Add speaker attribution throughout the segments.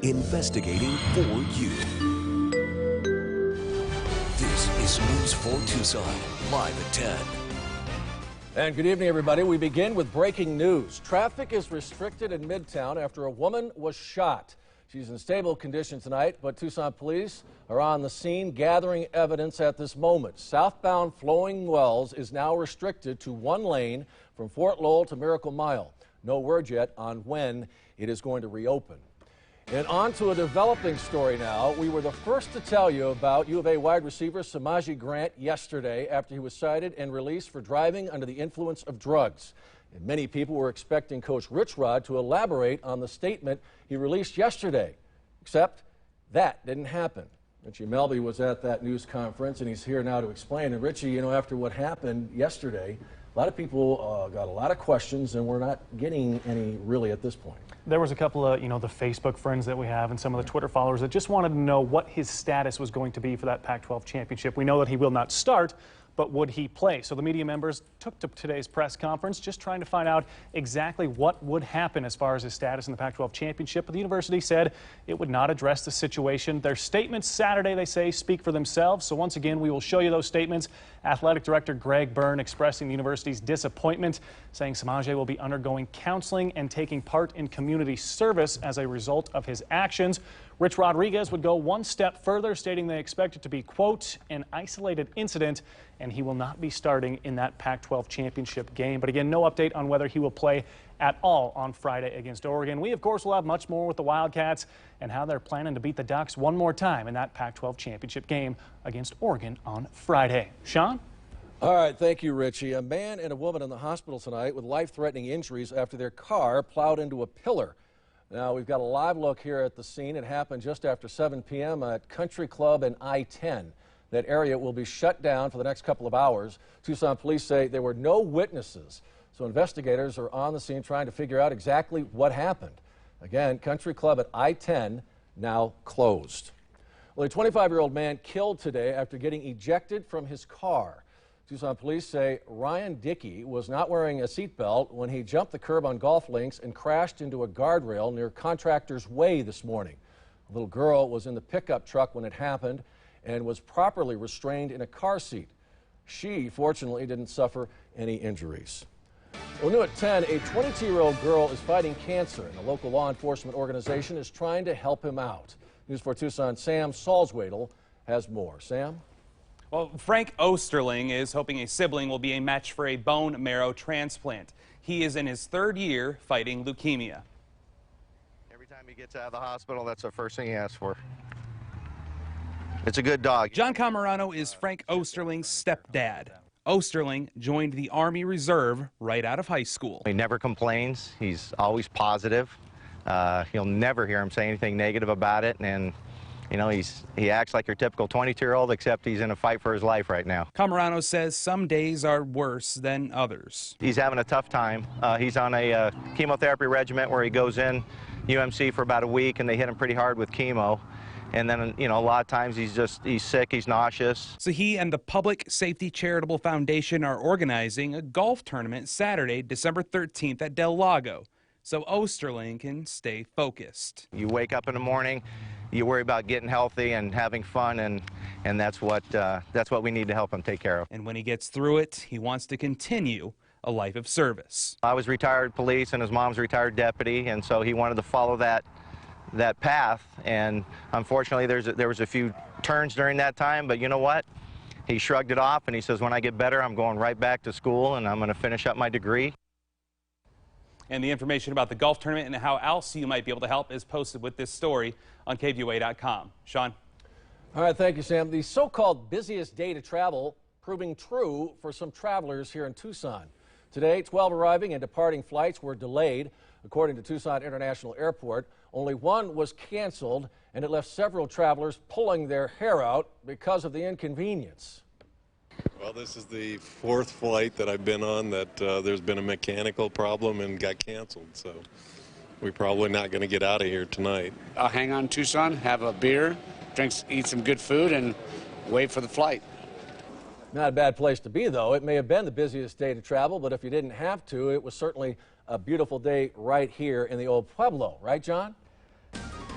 Speaker 1: Investigating for you. This is News 4 Tucson, live at 10.
Speaker 2: And good evening, everybody. We begin with breaking news. Traffic is restricted in Midtown after a woman was shot. She's in stable condition tonight, but Tucson police are on the scene gathering evidence at this moment. Southbound Flowing Wells is now restricted to one lane from Fort Lowell to Miracle Mile. No word yet on when it is going to reopen. And on to a developing story now. We were the first to tell you about U of A wide receiver Samaji Grant yesterday after he was cited and released for driving under the influence of drugs. And many people were expecting Coach Rich Rod to elaborate on the statement he released yesterday, except that didn't happen. Richie Melby was at that news conference, and he's here now to explain. And Richie, you know, after what happened yesterday, a lot of people got a lot of questions, and we're not getting any really at this point.
Speaker 3: There was a couple of, the Facebook friends that we have and some of the Twitter followers that just wanted to know what his status was going to be for that Pac-12 championship. We know that he will not start, but would he play? So the media members took to today's press conference just trying to find out exactly what would happen as far as his status in the Pac-12 championship. But the university said it would not address the situation. Their statements Saturday, they say, speak for themselves. So once again, we will show you those statements. Athletic Director Greg Byrne expressing the university's disappointment, saying Samaje will be undergoing counseling and taking part in community service as a result of his actions. Rich Rodriguez would go one step further, stating they expect it to be, quote, an isolated incident, and he will not be starting in that Pac-12 championship game. But again, no update on whether he will play at all on Friday against Oregon. We, of course, will have much more with the Wildcats and how they're planning to beat the Ducks one more time in that Pac-12 championship game against Oregon on Friday. Sean?
Speaker 2: All right, thank you, Richie. A man and a woman in the hospital tonight with life-threatening injuries after their car plowed into a pillar. Now, we've got a live look here at the scene. It happened just after 7 p.m. at Country Club and I-10. That area will be shut down for the next couple of hours. Tucson police say there were no witnesses, so investigators are on the scene trying to figure out exactly what happened. Again, Country Club at I-10 now closed. Well, a 25-year-old man killed today after getting ejected from his car. Tucson police say Ryan Dickey was not wearing a seatbelt when he jumped the curb on golf links and crashed into a guardrail near Contractors Way this morning. A little girl was in the pickup truck when it happened and was properly restrained in a car seat. She, fortunately, didn't suffer any injuries. Well, new at 10, a 22-year-old girl is fighting cancer, and a local law enforcement organization is trying to help him out. News 4 Tucson, Sam Salzwedel has more. Sam?
Speaker 4: Well, Frank Osterling is hoping a sibling will be a match for a bone marrow transplant. He is in his third year fighting leukemia.
Speaker 5: Every time he gets out of the hospital, that's the first thing he asks for. It's a good dog.
Speaker 4: John Camarano is Frank Osterling's stepdad. Osterling joined the Army Reserve right out of high school.
Speaker 5: He never complains. He's always positive. You'll never hear him say anything negative about it, and he acts like your typical 22-year-old, except he's in a fight for his life right now.
Speaker 4: Camarano says some days are worse than others.
Speaker 5: He's having a tough time. He's on a chemotherapy regimen where he goes in UMC for about a week, and they hit him pretty hard with chemo. And then, a lot of times he's sick, he's nauseous.
Speaker 4: So he and the Public Safety Charitable Foundation are organizing a golf tournament Saturday, December 13th at Del Lago, so Osterling can stay focused.
Speaker 5: You wake up in the morning, you worry about getting healthy and having fun, and that's what we need to help him take care of.
Speaker 4: And when he gets through it, he wants to continue a life of service.
Speaker 5: I was retired police, and his mom's retired deputy, and so he wanted to follow that path, and unfortunately there was a few turns during that time, but you know what? He shrugged it off, and he says, when I get better, I'm going right back to school, and I'm going to finish up my degree.
Speaker 4: And the information about the golf tournament and how else you might be able to help is posted with this story on KVUA.com. Sean?
Speaker 2: All right, thank you, Sam. The so-called busiest day to travel proving true for some travelers here in Tucson. Today, 12 arriving and departing flights were delayed. According to Tucson International Airport, only one was canceled, and it left several travelers pulling their hair out because of the inconvenience.
Speaker 6: Well, this is the fourth flight that I've been on that there's been a mechanical problem and got canceled, so we're probably not going to get out of here tonight.
Speaker 7: I'll hang on Tucson, have a beer, eat some good food, and wait for the flight.
Speaker 2: Not a bad place to be, though. It may have been the busiest day to travel, but if you didn't have to, it was certainly a beautiful day right here in the old Pueblo. Right, John?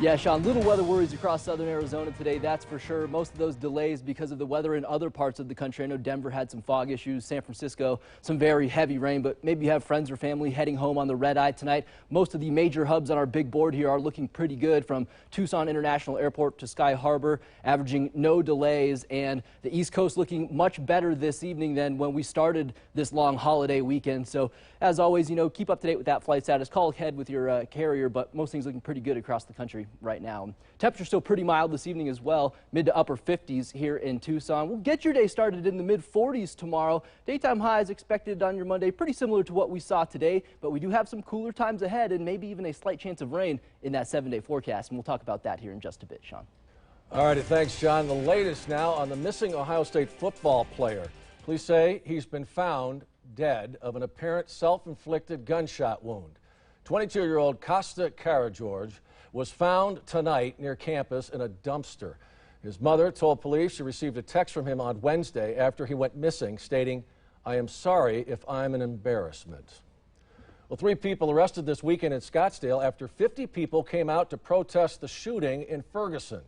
Speaker 8: Yeah, Sean, little weather worries across southern Arizona today, that's for sure. Most of those delays because of the weather in other parts of the country. I know Denver had some fog issues, San Francisco, some very heavy rain, but maybe you have friends or family heading home on the red eye tonight. Most of the major hubs on our big board here are looking pretty good, from Tucson International Airport to Sky Harbor, averaging no delays, and the East Coast looking much better this evening than when we started this long holiday weekend. So as always, keep up to date with that flight status. Call ahead with your carrier, but most things looking pretty good across the country right now. Temperatures still pretty mild this evening as well, mid to upper 50s here in Tucson. We'll get your day started in the mid 40s tomorrow. Daytime highs expected on your Monday, pretty similar to what we saw today, but we do have some cooler times ahead and maybe even a slight chance of rain in that 7-day forecast, and we'll talk about that here in just a bit. Sean.
Speaker 2: All righty, thanks, John. The latest now on the missing Ohio State football player. Police say he's been found dead of an apparent self-inflicted gunshot wound. 22-year-old Costa Karageorge was found tonight near campus in a dumpster. His mother told police she received a text from him on Wednesday after he went missing, stating, "I am sorry if I'm an embarrassment." Well, 3 people arrested this weekend in Scottsdale after 50 people came out to protest the shooting in Ferguson.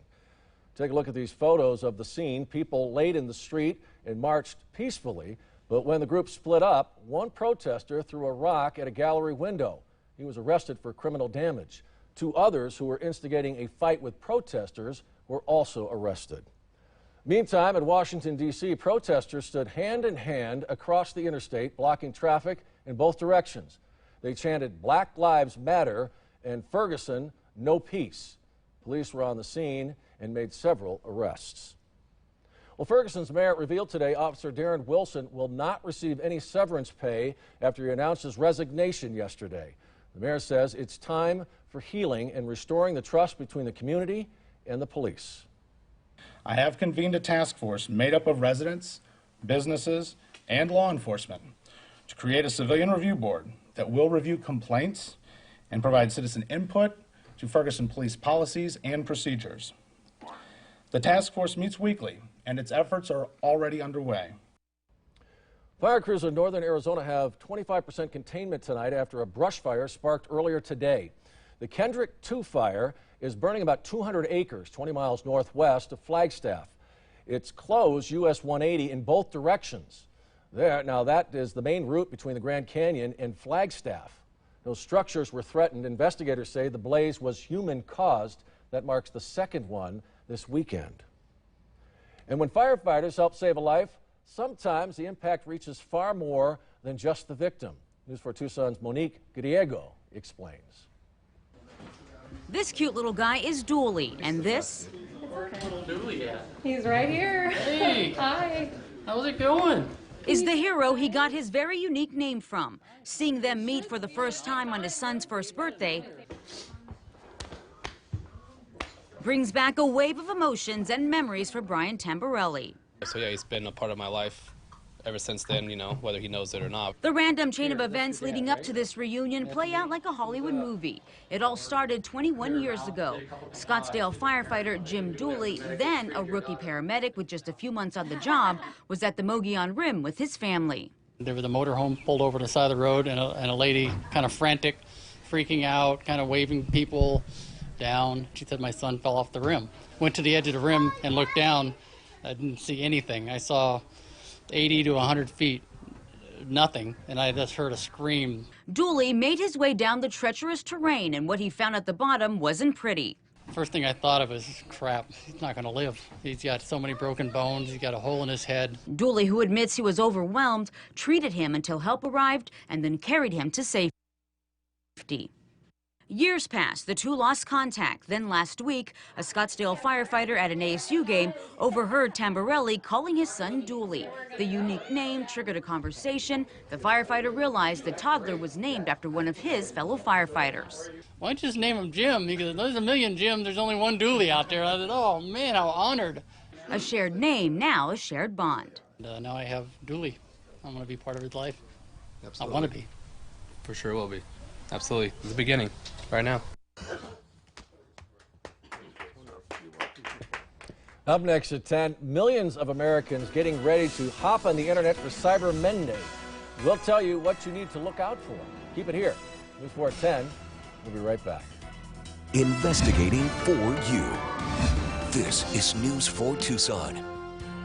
Speaker 2: Take a look at these photos of the scene. People laid in the street and marched peacefully, but when the group split up, one protester threw a rock at a gallery window. He was arrested for criminal damage. 2 others who were instigating a fight with protesters were also arrested. Meantime, in Washington, D.C., protesters stood hand in hand across the interstate, blocking traffic in both directions. They chanted "Black Lives Matter" and "Ferguson, no peace." Police were on the scene and made several arrests. Well, Ferguson's mayor revealed today Officer Darren Wilson will not receive any severance pay after he announced his resignation yesterday. The mayor says it's time for healing and restoring the trust between the community and the police.
Speaker 9: I have convened a task force made up of residents, businesses, and law enforcement to create a civilian review board that will review complaints and provide citizen input to Ferguson police policies and procedures. The task force meets weekly, and its efforts are already underway.
Speaker 2: Fire crews in northern Arizona have 25% containment tonight after a brush fire sparked earlier today. The Kendrick 2 fire is burning about 200 acres, 20 miles northwest of Flagstaff. It's closed US 180 in both directions. Now that is the main route between the Grand Canyon and Flagstaff. Those structures were threatened. Investigators say the blaze was human-caused. That marks the second one this weekend. And when firefighters help save a life, sometimes the impact reaches far more than just the victim. News 4 Tucson's Monique Griego explains.
Speaker 10: This cute little guy is Dooley, and this
Speaker 11: He's right here.
Speaker 12: Hey.
Speaker 11: Hi.
Speaker 12: How's it going?
Speaker 10: is the hero he got his very unique name from. Seeing them meet for the first time on his son's first birthday brings back a wave of emotions and memories for Brian Tamborelli.
Speaker 12: So yeah, he's been a part of my life ever since then, whether he knows it or not.
Speaker 10: The random chain of events leading up to this reunion play out like a Hollywood movie. It all started 21 years ago. Scottsdale firefighter Jim Dooley, then a rookie paramedic with just a few months on the job, was at the Mogollon Rim with his family.
Speaker 13: There was a motorhome pulled over to the side of the road, and a lady kind of frantic, freaking out, kind of waving people down. She said my son fell off the rim. Went to the edge of the rim and looked down. I didn't see anything. I saw 80 to 100 feet, nothing, and I just heard a scream.
Speaker 10: Dooley made his way down the treacherous terrain, and what he found at the bottom wasn't pretty.
Speaker 13: First thing I thought of is, crap, he's not going to live. He's got so many broken bones, he's got a hole in his head.
Speaker 10: Dooley, who admits he was overwhelmed, treated him until help arrived and then carried him to safety. Years passed, the two lost contact. Then last week, a Scottsdale firefighter at an ASU game overheard Tamborelli calling his son Dooley. The unique name triggered a conversation. The firefighter realized the toddler was named after one of his fellow firefighters.
Speaker 13: Why don't you just name him Jim? He goes, there's a million Jims, there's only one Dooley out there. I said, oh man, how honored.
Speaker 10: A shared name, now a shared bond.
Speaker 13: Now I have Dooley. I'm going to be part of his life.
Speaker 12: Absolutely.
Speaker 13: I want to be.
Speaker 12: For sure will be. Absolutely. It's the beginning, right now.
Speaker 2: Up next at 10, millions of Americans getting ready to hop on the internet for Cyber Monday. We'll tell you what you need to look out for. Keep it here. News 4 at 10. We'll be right back.
Speaker 1: investigating for you. This is News 4 Tucson.